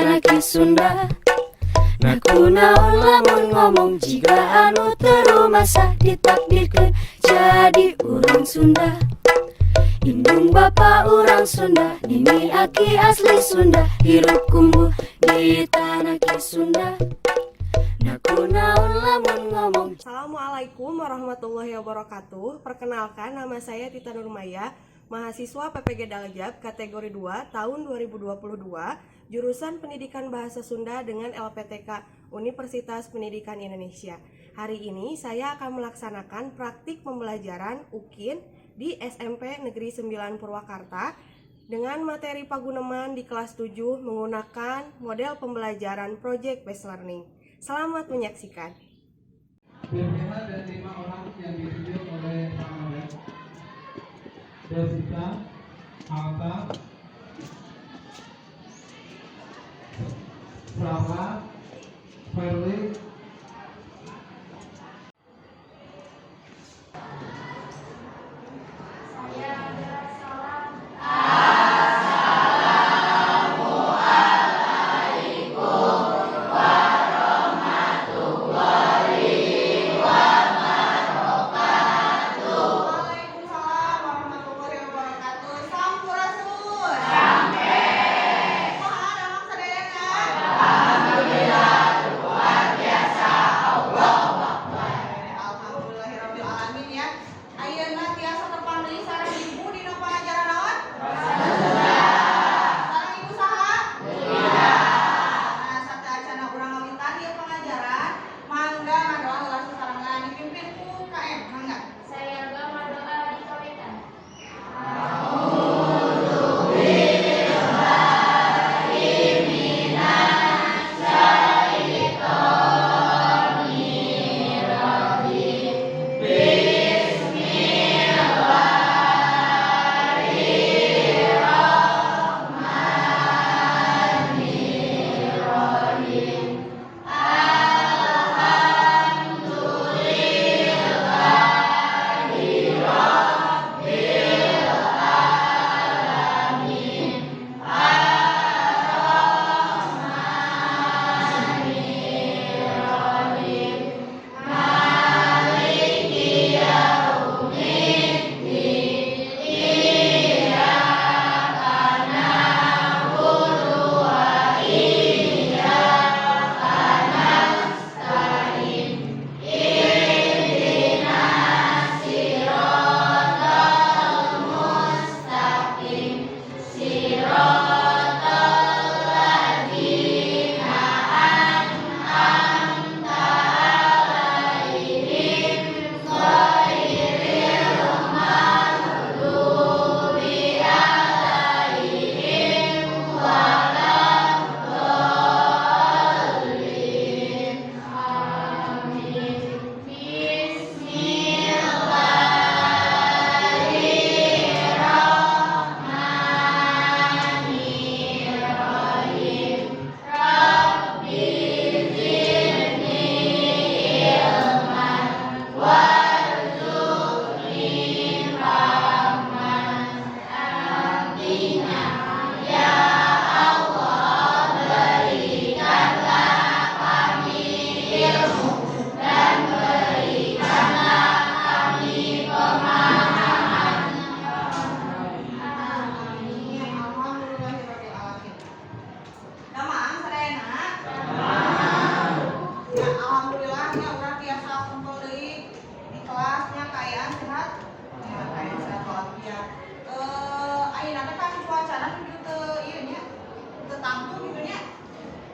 tanah Ki Sunda. Naku naon lamun ngomong jika anu teu masa ditakdirkeun jadi urang Sunda. Indung bapa urang Sunda, nini aki asli Sunda, hirup kumbuh di tanah Ki Sunda. Naku naon lamun ngomong. Assalamualaikum warahmatullahi wabarakatuh. Perkenalkan, nama saya Tita Nurmaya, mahasiswa PPG Daljab kategori 2 tahun 2022, jurusan Pendidikan Bahasa Sunda dengan LPTK Universitas Pendidikan Indonesia. Hari ini saya akan melaksanakan praktik pembelajaran UKIN di SMP Negeri 9 Purwakarta dengan materi Paguneman di kelas 7 menggunakan model pembelajaran Project Based Learning. Selamat menyaksikan. Berbeda dari 5 orang yang ditunjuk oleh Pak Novel, Desita, Alta, Prava, Verly,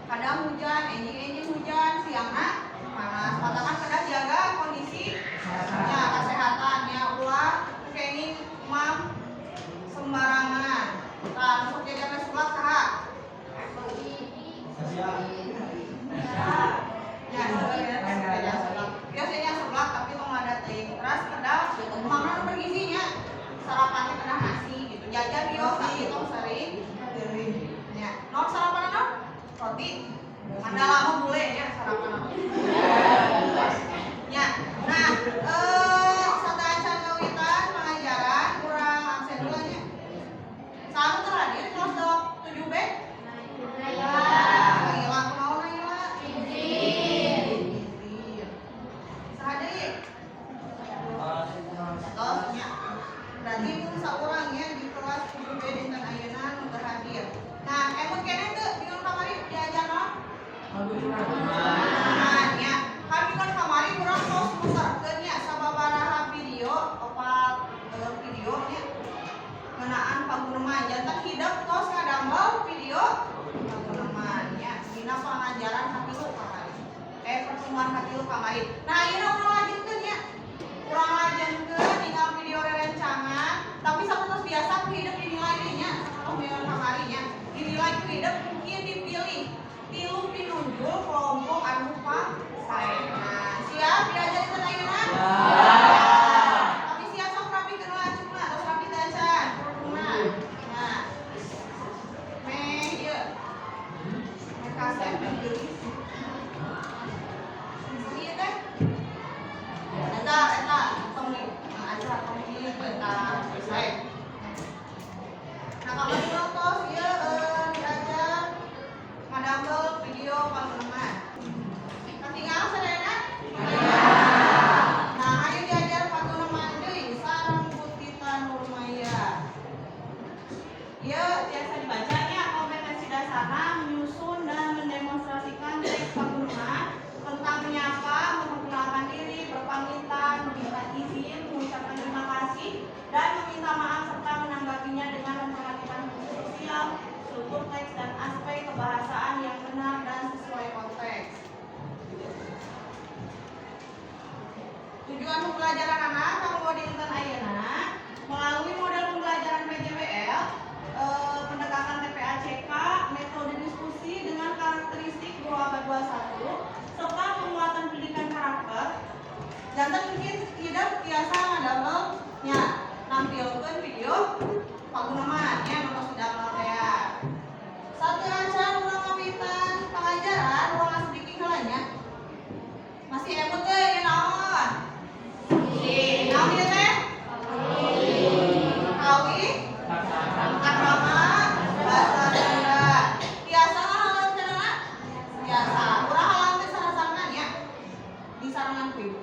kadang hujan, enjing hujan, siangna panas. Matakan kadang jaga kondisi kesehatannya, ulah kenging mam sembarangan. Nah, masuk jaga sulat saha? Biasanya seblak tapi tong ada teh. Terus kadang makanan bergizinya sarapannya kadang nasi gitu. Jajan bios tapi tong sering. Ya, non sarapan non? Roti. Anda lama boleh ya sarapan. Ya. Nah, sataacan kawitan pengajaran kurang absen dulu nya. Saat terakhir kelas 7B. ya. Kami kan kamari kurang tos musarkeun nya sababaraha video apa videonya ngeunaan paguneman janten hidup tos ngadambel video paguneman nya dina pangajaran hatilu kamari. Pertemuan hatilu kamari. Nah, ieu urang lanjutkeun nya. Urang lanjutkeun tinggal video rerencangan, tapi sapertos biasa ku hidup dinilai deui nya. Sapertos video kamari nya. Dinilai ku hidup mungkin dipilih tilu pinunjul kelompok anu pasaena. Siap diajarkeun ayeuna? Tapi siap sok rapikeun lacungna, tos rapi teh acan. Nah. Meh ieu. Meh kasep pilih. Ieu teh. Eta tong di acara pemilih tentang selesai. Nah, kalau tos ieu diajar ngadambel video paguneman. Katinggal sadayana? Nah, ayo diajar paguneman deui sareng Bu Tita Nurmaya. Ieu biasa dibacanya kompetensi dasarna menyusun dan mendemonstrasikan teks paguneman tentang menyapa, memperkenalkan diri, berpamitan, meminta izin, mengucapkan terima kasih, dan meminta maaf serta menanggapinya dengan memperhatikan fungsi sosial, struktur teks dan aspek kebahasaan yang benar dan sesuai konteks. Tujuan pembelajaran anak kanggo dinten ayeuna melalui model pembelajaran PJBL, pendekatan TPACK, metode diskusi dengan karakteristik guru abad 21, serta penguatan pendidikan karakter. Janten mungkin tidak biasa ngadamel nya nampilkeun video paguneman nya nu sudah melatean. Satu acan urang ngawitan pengajaran urang sedikit heula nya. Masih emut teh ieu naon? Naon ieu teh? Kawi? Akrama bahasa Sunda. Biasa halang cenah? Biasa. Urang halang teh sareng-sarengan ya. Di sarangan ku ibu.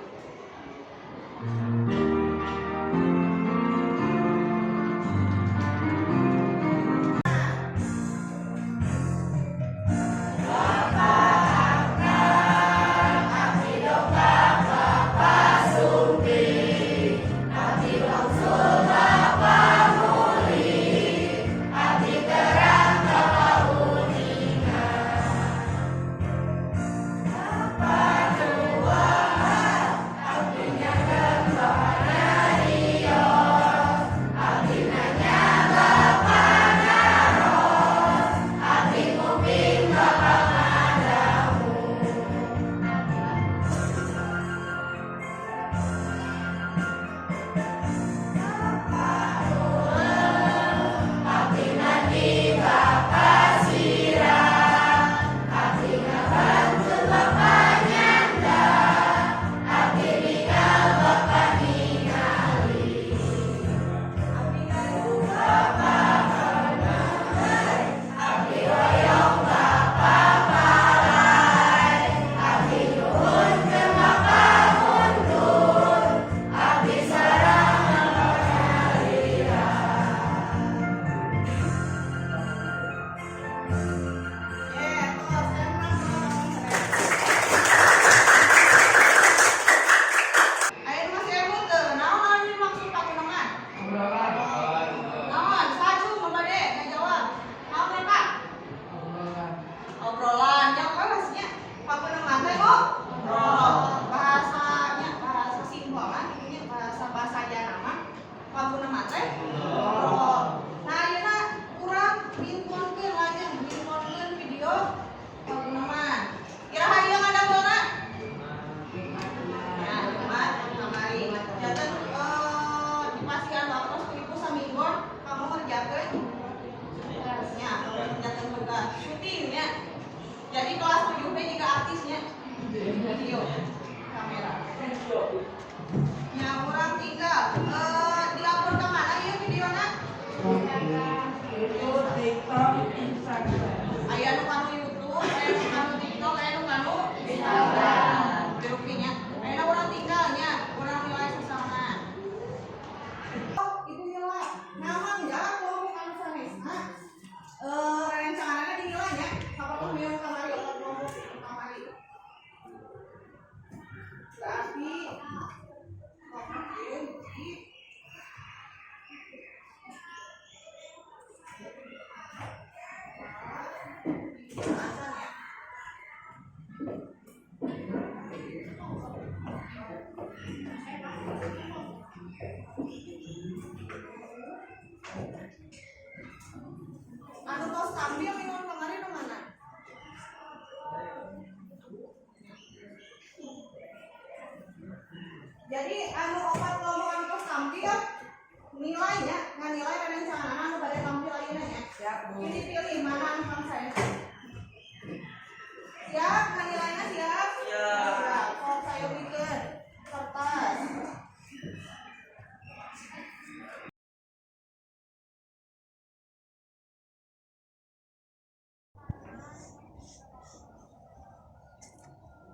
Jadi anu opat kelompok anu tos tampil nilainya ngan nilai rencana anu pada tampil ayeuna nya. Siap, Bu. Ini pilih mana anu kang saya. Siap, ngan nilainya siap? Siap. Kok saya bikin kertas.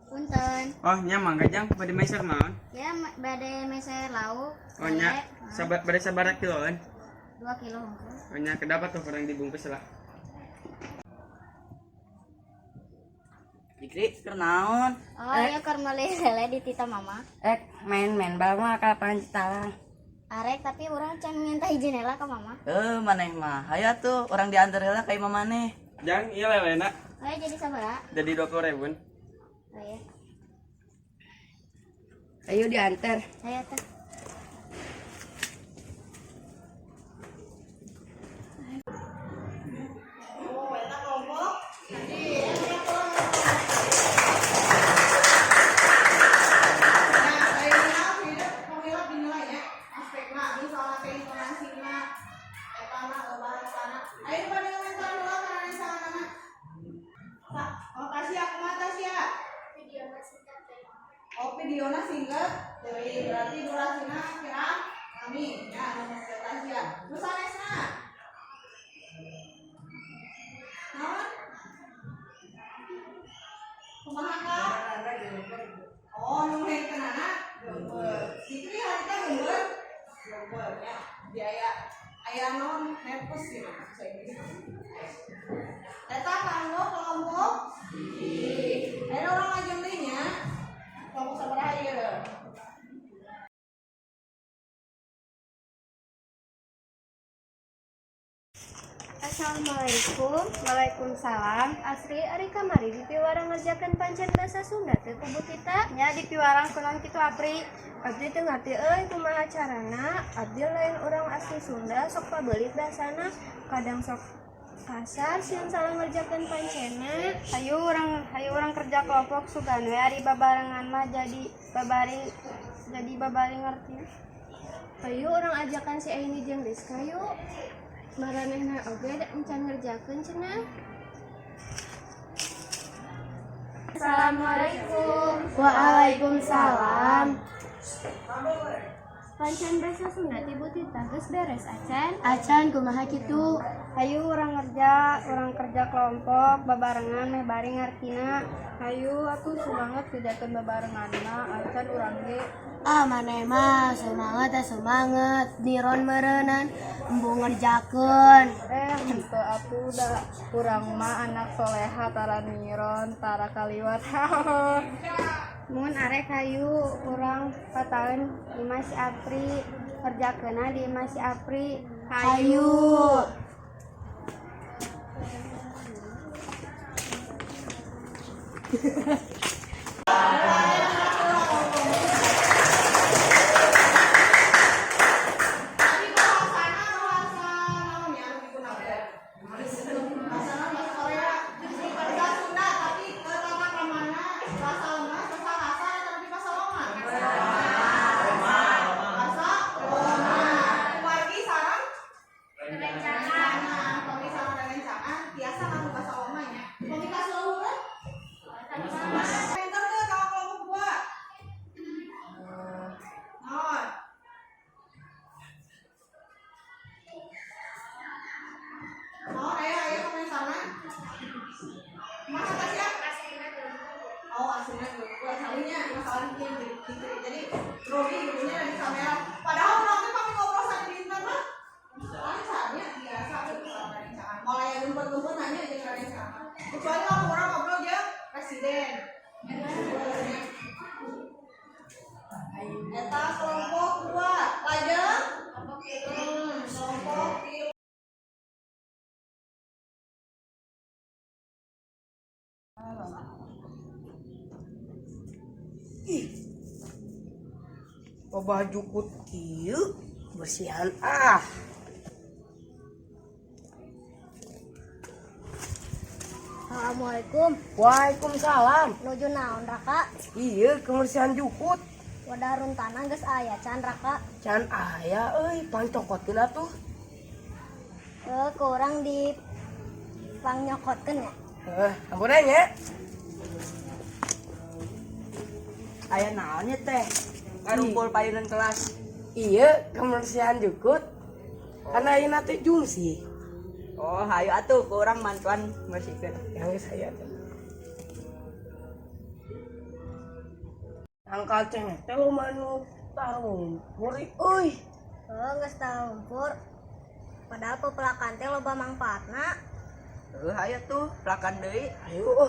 Punten. Oh nya mangga jang pada meser naon? Ya bade meser lauk. Oh nya sabar pada sabar kiloan. 2 kilo. Oh nya kedapat tuh orang dibungkus lah. Dikri kernaon? Oh ya keur meuli lele di tita mama. Main bal mah kapan citalang? Arek tapi orang can minta izin heula ke mama. Maneh mah. Hayo tuh orang diantar heula ka imah maneh. Jang iya lelena Oh ya jadi sabaraha? jadi 20.000. Oh ya. Ayo diantar. Saya teh. Oh, eta kelompok. Jadi nah, ayeuna hidup pemilah dinilai ya. Aspekna misalnya ke intonasina eta mah bahasana. Ayeuna pada komentar heula kana rencana. Pak, oh Tasya kumaha Tasya? Oh, videona singkat. Jadi berarti durasina kira kami ya nomor Tasya. Terus sanesna. Naon? Kumaha Kak? Oh, nu henkeunana geumbeut. Dikri harita geumbeut. Geumbeut ya. Biaya aya naon nepes gitu. Eta kanggo kelompok ada orang ngajeng deui nya. Kelompok sabaraha ieu? Assalamualaikum. Waalaikumsalam. Asri ari kamari dipiwarang ngerjakeun pancen basa Sunda teh ku Bu Tita. Nya dipiwarang kunaon kitu Apri. Abdi teu ngarti euy kumaha carana. Abdi lain urang asli Sunda sok pabelit basana. Kadang sok kasar sieun salah ngerjakeun pancena. Hayu urang kerja kelompok sugan we ari babarengan mah jadi babaring ngerti. Hayu urang ajakan si Aini jeung Rizka yuk. Maranehna oge da encan ngerjakeun cenah. Assalamualaikum. Waalaikumsalam. Pancen basa Sunda ti Bu Tita geus beres acan? Acan kumaha kitu? Hayu urang kerja kelompok babarengan meh bari ngartina. Hayu atuh semangat kerjakeun babarenganna acan urang ge. Maneh mah semangat niron meureunnan embung ngerjakeun. Henteu atuh da urang mah anak soleha tara niron tara kaliwat. Mun arek hayu urang pataeun Imah Si Apri kerjakeunna di Imah Si Apri. Hayu. Tadi bahasana bahasa naon ya anu digunakeun? Bahasana bahasa Korea. Bahasa Sunda tapi tata kramana bahasa Lema bahasa kasar tapi bahasa Loma. Bahasa Loma. Wargi sareng rencana. Wargi sareng rencana biasa anu bahasa Loma nya. Komunikasi luhur. Pinter teu ka kelompok 2. Naon? Oh, ayah komentarna. Masa Tasya? Oh, aslinya gue salinya masalah jadi Robi ibunya lagi kamera. Padahal orang teh kami ngobrol sama di internet mah. Lancarnya biasa gitu sama rencana. Mulai gempet-gempet nanya aja ke rencana. Kecuali kalau orang ngobrol aja presiden. Eta kelompok 2. Lajeng kelompok 3. Baju putih bersihan Assalamualaikum. Waalaikumsalam. Nuju naon Raka? Iya kebersihan jukut. Wadah runtana geus aya can raka. Can aya euy, pancokotin atuh. Ke urang di pangnyokotkeun ya. Ampun nya. Aya naonnya teh? Ngarumpul payunan kelas. Iya, kebersihan jukut. Karena ayeuna teh jungsi. Oh, hayu atuh ke urang mantuan bersihkeun. Yang saya teh. Angkal cengek teh lo manu tahun. Muri euy. Geus talumpur. Padahal pepelakan teh loba mangpaatna. Hayu tuh, pelakan deui. Ayo.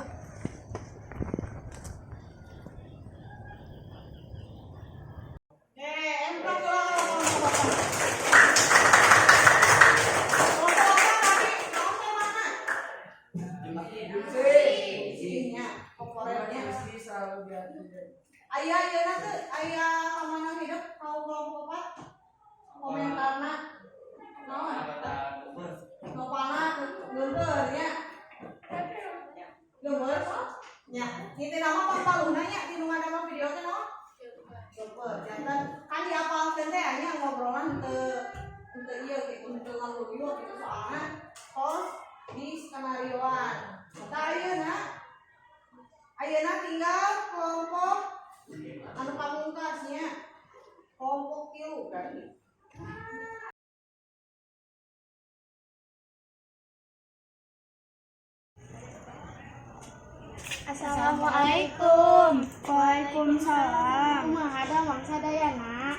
Ayah nanti ayah kamanang hidup kau kelompok apa? Komentarna, nopana gember ya, gember ya. Ini nama pampaluna ya, di rumah nama video teh no, gember. Jangan kan di apal teh hanya ngobrolan untuk iya gitu, untuk nganggur gitu soalnya host di skenarioan. Maka ayeuna tinggal kelompok anu pamungkasnya kelompok kieu kan. Assalamualaikum. Waalaikumsalam. Kumaha da mangsa dayana?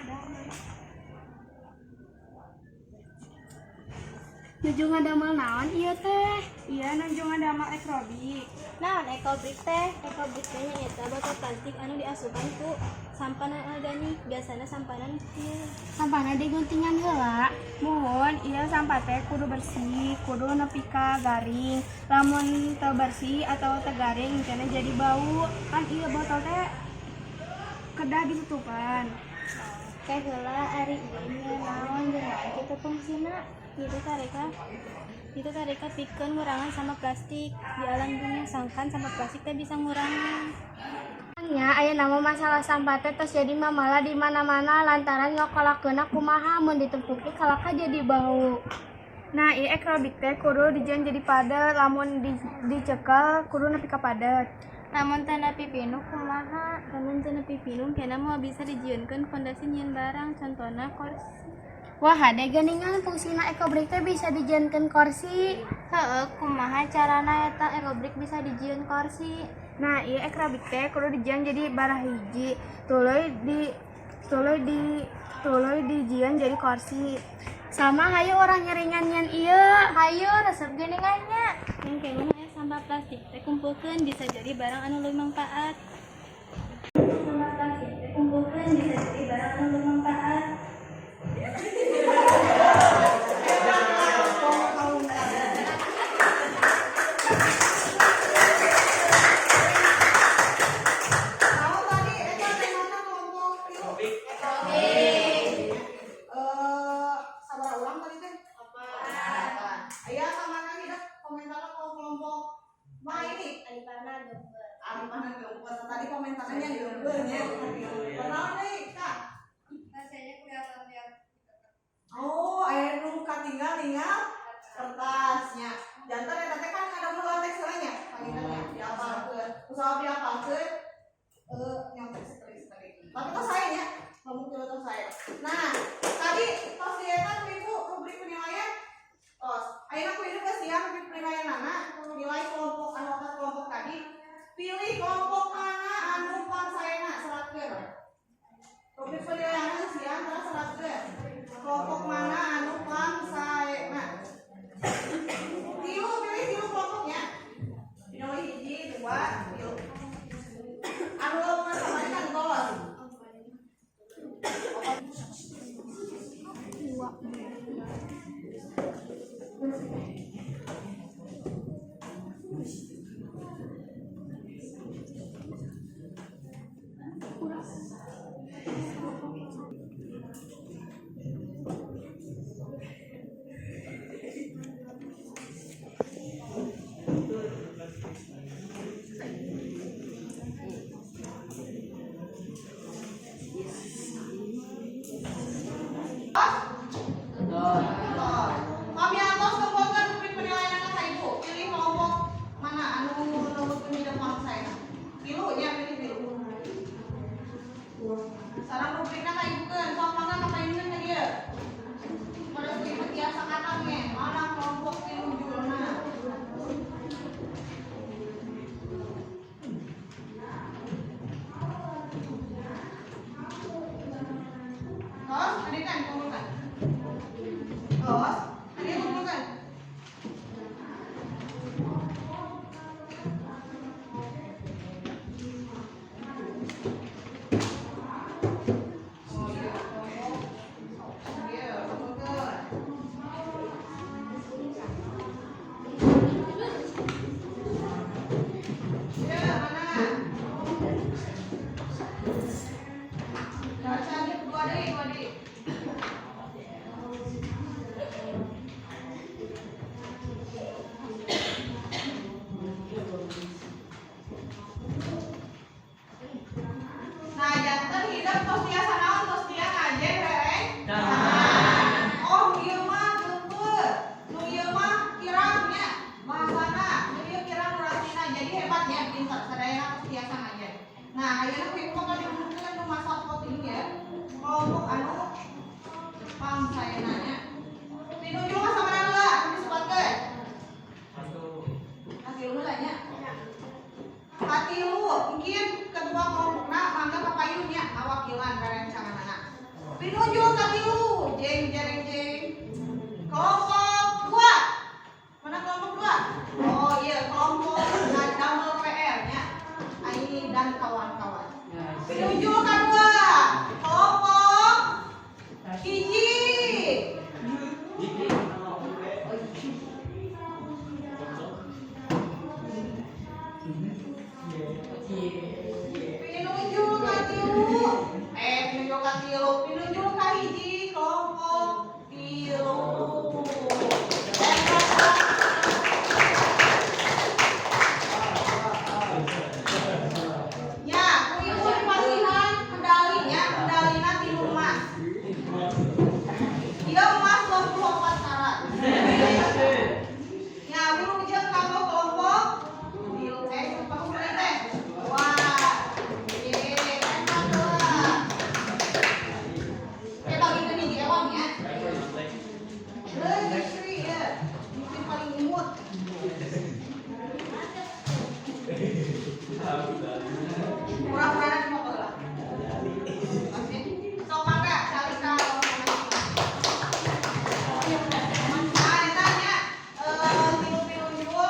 Nuju ngadamel naon ieu teh? Iya nuju ngadamel aerobik. Naon aerobik teh? Aerobik teh nya eta botol plastik anu diasupan ku sampanan organik. Biasana sampanan kieu. Sampana diguntingan heula. Muhun ieu sampah teh kudu bersih, kudu nepi ka garing. Lamun teu bersih atau teu garing cenah jadi bau. Kan ieu botol teh kedah ditutupan. Teh heula ari ieu naon jeung kitu fungsina? Itu tareka pikeun ngurangan sama plastik di alam dunia sangkan sama plastik teh bisa ngurangan. Nya aya nama masalah sampah teh tos jadi mamala di mana-mana lantaran ngokolakeunna kumaha mun ditumpuki kalaka jadi bau. Nah, ieu aerobik teh kudu dijieun jadi padet, lamun dicekel kudu nepi ka padet. Lamun teu nepi pinuh kumaha? Lamun teu nepi pinuh kenna moal bisa dijieunkeun fondasi nyieun barang, contona kursi. Wah, hade geuningan fungsina aerobik teh bisa dijieunkeun kursi. Heeh, kumaha carana eta aerobik bisa dijieun kursi? Nah, ieu aerobik teh kudu dijieun jadi barah hiji. Tuluy dijieun jadi kursi. Sama hayu orang nyeringan ieu. Hayu resep geuningannya. Yang keneh aya sampah plastik teh kumpulkeun bisa jadi barang anu leuwih mangpaat. Sampah plastik teh kumpulkeun bisa jadi barang anu leuwih mangpaat. Tadi komentarnya gambarnya. Kenal deh, Kak. Oh, air nu katinggal kertasnya. Jantan eta teh kan ada latex lainnya. Panginannya diapalkeun. Usaha diapalkeun nyontek sekali. Tapi tos saya nya, ngomong tos saya. Nah, tadi tos dieta Ibu rubrik penilaian. Tos, ayeuna ku hidup geus siap rubrik penilaianana, nilai kelompok anu kelompok tadi. Pilih kelompok mana anu pansaena seratkeun. Rubrik penilaian siang terus seratkeun. Kelompok mana anu pansaena. Pilih kelompoknya. Pilih hiji, dua, tilu. Anu leuweung sama kan tolong. kumpulkan. Terus, Nadia kumpulkan. Nah, jantan hidup tos tiasa naon tos tia ngajen rereng. Oh, ieu mah geupeut. Nu ieu mah kirangnya bahasana. Nu ieu kirang durasina. Jadi hebatnya pintar sadayana tos tiasa ngajen. Nah, ayeuna kuieu kali mungkin nu masa voting ya. Kelompok anu pangsaenanya. Pinuju mah samana heula anu disebutkeun. Atilu heula nya. Atilu mungkin ketua kelompokna mangga kapayunnya awakilan karencanganana. Pinuju katilu jeng jareng jeng. Kelompok 2. Mana kelompok 2? Oh iya, kelompok double PR nya. Aini dan kawan-kawan. Pinuju kedua. Kelompok hiji. Pinuju katilu. Pinuju kahiji kelompok tilu. Ya, kuieu dipasihan medalinya, medalina 3 emas. Ieu emas 24 karat. Ya, wilujeng kanggo kelompok tilu kelompok teh. Wah. Enak lah. Bagikeun hiji ewang ya. Istri ya. Istri paling imut. Pura-pura di motor lah. Sok mangga salika. Nah, eta nya tilu-tilu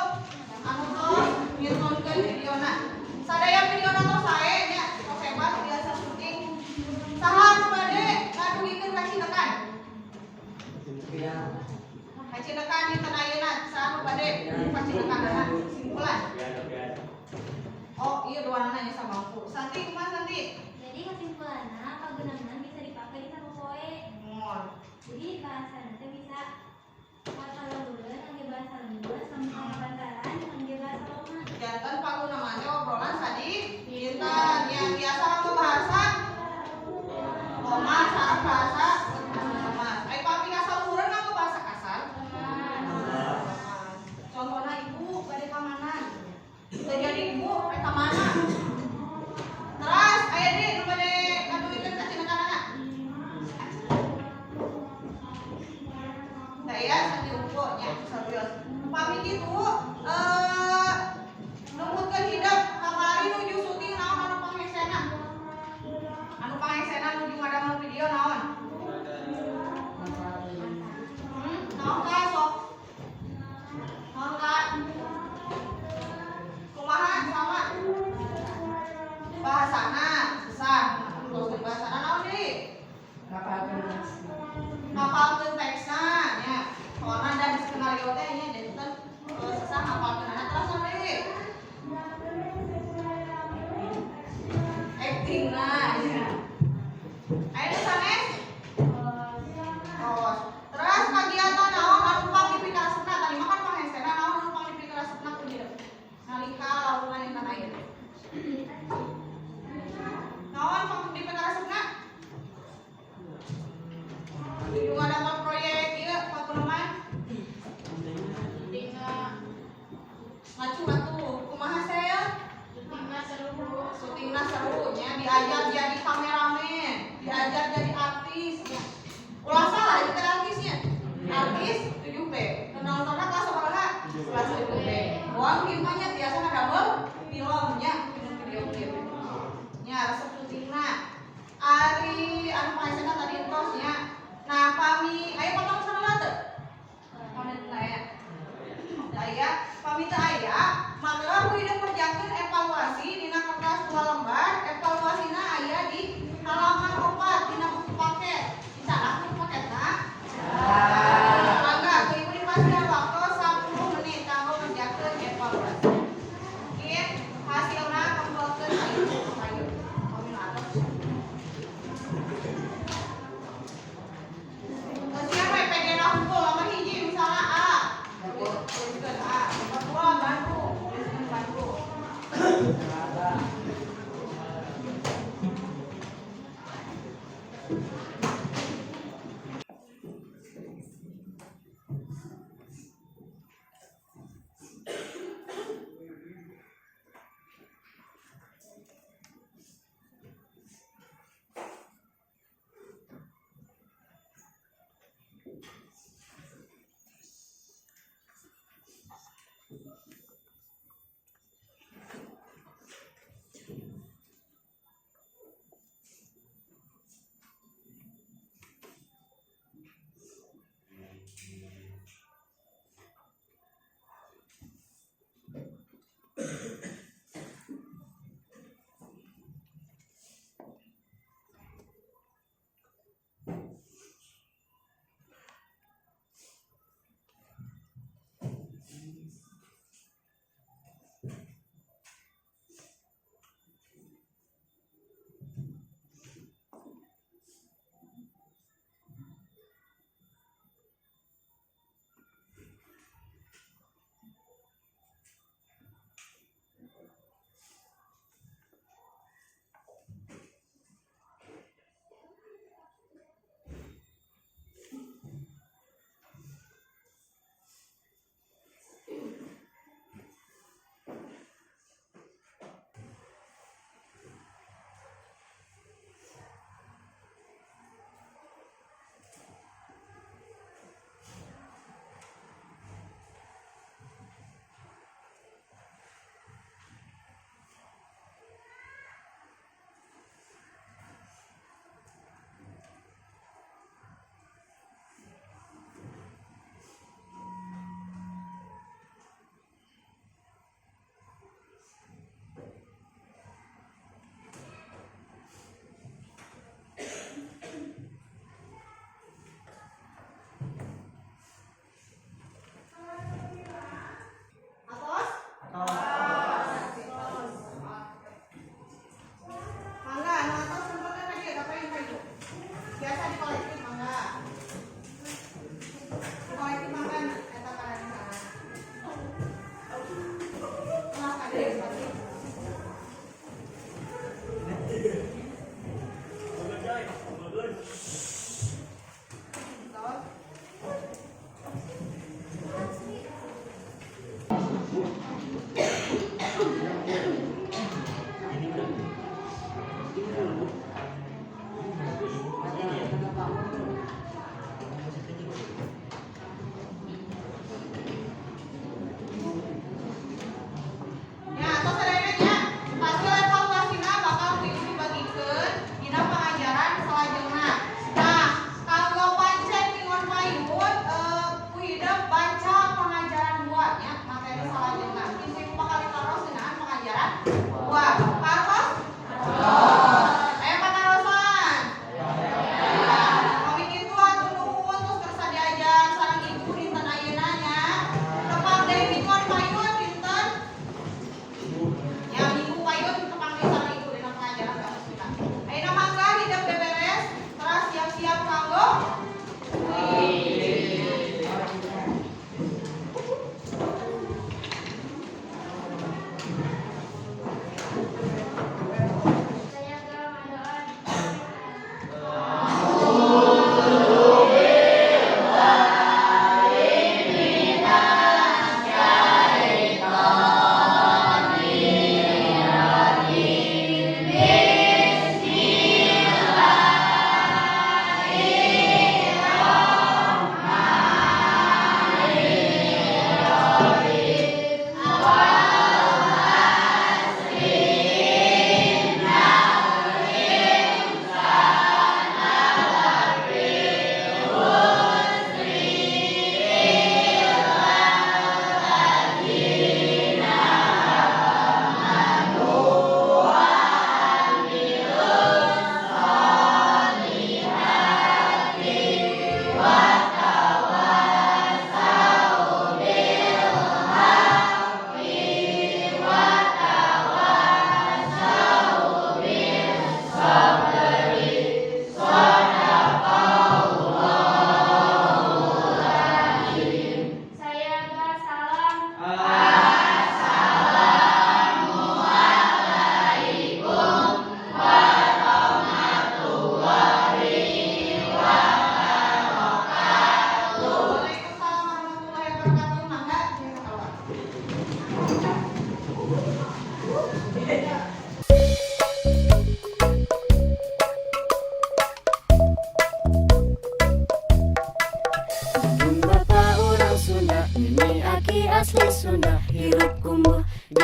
anu tos ngitunkeun videona. Sadaya videona tos sae nya, tos hebat biasa syuting. Saha nu bade ngaduhikeun ka Cilekan? Ka Cilekan dinten ayeuna saha nu bade ka Cilekanana simpulan. Oh, iya duanana nya samangku. Santi kumaha Santi? Jadi kesimpulannya pageunangan bisa dipakai di sarua poe. Mohon. Jadi bahasa nanti bisa kata luluran angge bahasa lembut sama pantaran angge bahasa loma. Jantan pagunangan teh obrolan sadi dinten yang biasa mah bahasa loma sareng bahasa lama. Ai pami kasaluhureun mah bahasa kasar. Contohna ibu bade ka mana? Teu jadi ibu rek ka mana? Terus aya di nu bade ngaduhikeun ka cilekanana. Saya sandi unggul nya sabios. Pami kitu numputkeun hidup kamari nuju syuting naon anu panghesena. Anu panghesena nuju ngadamel video naon? Naon ka sok? Naon ka? Kumaha sama? Bahasana susah. Terus bahasana naon deui? Ngapalkeun teksna nya. Soalna dan skenario teh nya janten susah ngapalkeunana terus naon deui? Actingna nya. Aya nu sanes? Terus kegiatan naon anu pangdipikaresepna tadi mah kan panghesena naon anu pangdipikaresepna ku dieu. Nalika laungan intan ayeuna. Naon pangdipikaresepna? Nuju ngadamel proyek ieu pakunaman? Ngacu atuh. Kumaha sel? Syutingna seru nya, diajar jadi kameramen, diajar jadi artis. Ulah salah jadi artisnya. Artis 7B. Nontonnya kelas berapa? Kelas 7B. Uang filmnya biasa ngadamel filmnya, video klip. Nya resep syutingna. Ari anu paesena tadi entosnya Nah, pami aya potong sana teu? Pami teu aya. Aya, pami teu aya, mangga hideung ngerjakeun evaluasi dina kertas 2 lembar. Evaluasina aya di halaman 4 dina buku paket. Dicatat buku paketna. Mangga ku ibu dipasihan waktu 10 menit kanggo ngerjakeun evaluasi. Oke, hasilna kumpulkeun ayo. Pami nu atos. Siapa PG hukum nomor hiji misalnya A. Tuliskeun A. Nomor 2 Bandung. Tuliskeun Bandung.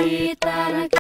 di tanah